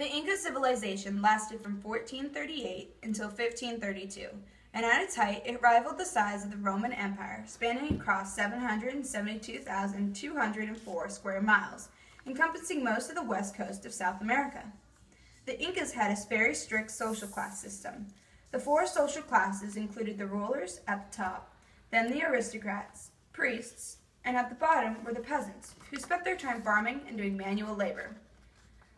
The Inca civilization lasted from 1438 until 1532, and at its height it rivaled the size of the Roman Empire, spanning across 772,204 square miles, encompassing most of the west coast of South America. The Incas had a very strict social class system. The four social classes included the rulers at the top, then the aristocrats, priests, and at the bottom were the peasants, who spent their time farming and doing manual labor.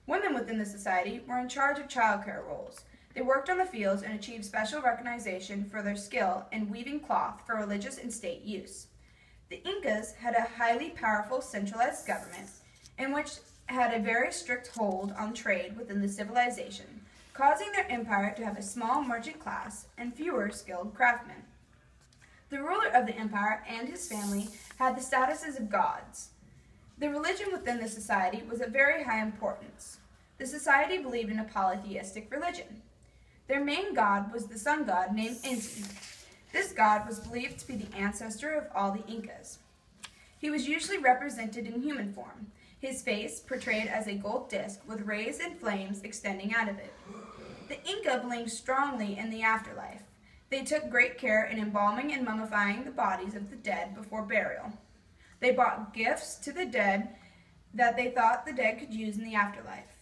Women within the society were in charge of childcare roles. They worked on the fields and achieved special recognition for their skill in weaving cloth for religious and state use. The Incas had a highly powerful centralized government in which had a very strict hold on trade within the civilization, causing their empire to have a small merchant class and fewer skilled craftsmen. The ruler of the empire and his family had the statuses of gods. The religion within the society was of very high importance. The society believed in a polytheistic religion. Their main god was the sun god named Inca. This god was believed to be the ancestor of all the Incas. He was usually represented in human form, his face portrayed as a gold disc with rays and flames extending out of it. The Inca believed strongly in the afterlife. They took great care in embalming and mummifying the bodies of the dead before burial. They brought gifts to the dead that they thought the dead could use in the afterlife.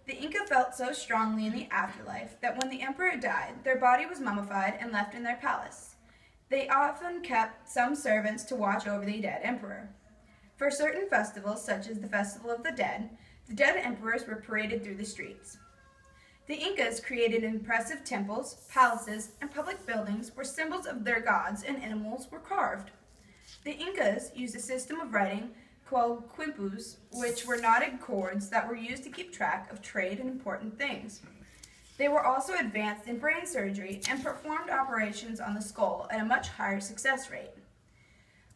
The Inca felt so strongly in the afterlife that when the emperor died, their body was mummified and left in their palace. They often kept some servants to watch over the dead emperor. For certain festivals, such as the Festival of the Dead emperors were paraded through the streets. The Incas created impressive temples, palaces, and public buildings where symbols of their gods and animals were carved. The Incas used a system of writing called quimpus, which were knotted cords that were used to keep track of trade and important things. They were also advanced in brain surgery and performed operations on the skull at a much higher success rate.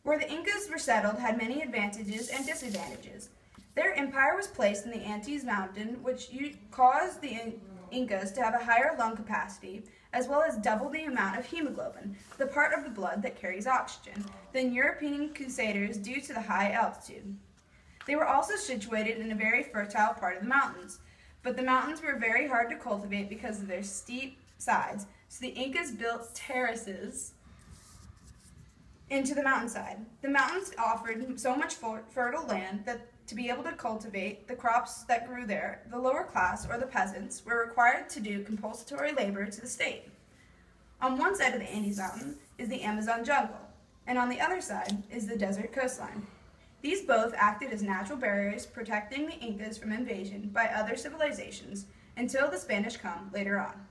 Where the Incas were settled had many advantages and disadvantages. Their empire was placed in the Andes Mountain, which caused the Incas to have a higher lung capacity, as well as double the amount of hemoglobin, the part of the blood that carries oxygen, than European crusaders due to the high altitude. They were also situated in a very fertile part of the mountains, but the mountains were very hard to cultivate because of their steep sides, so the Incas built terraces into the mountainside. The mountains offered so much fertile land that to be able to cultivate the crops that grew there, the lower class, or the peasants, were required to do compulsory labor to the state. On one side of the Andes Mountain is the Amazon jungle, and on the other side is the desert coastline. These both acted as natural barriers protecting the Incas from invasion by other civilizations until the Spanish come later on.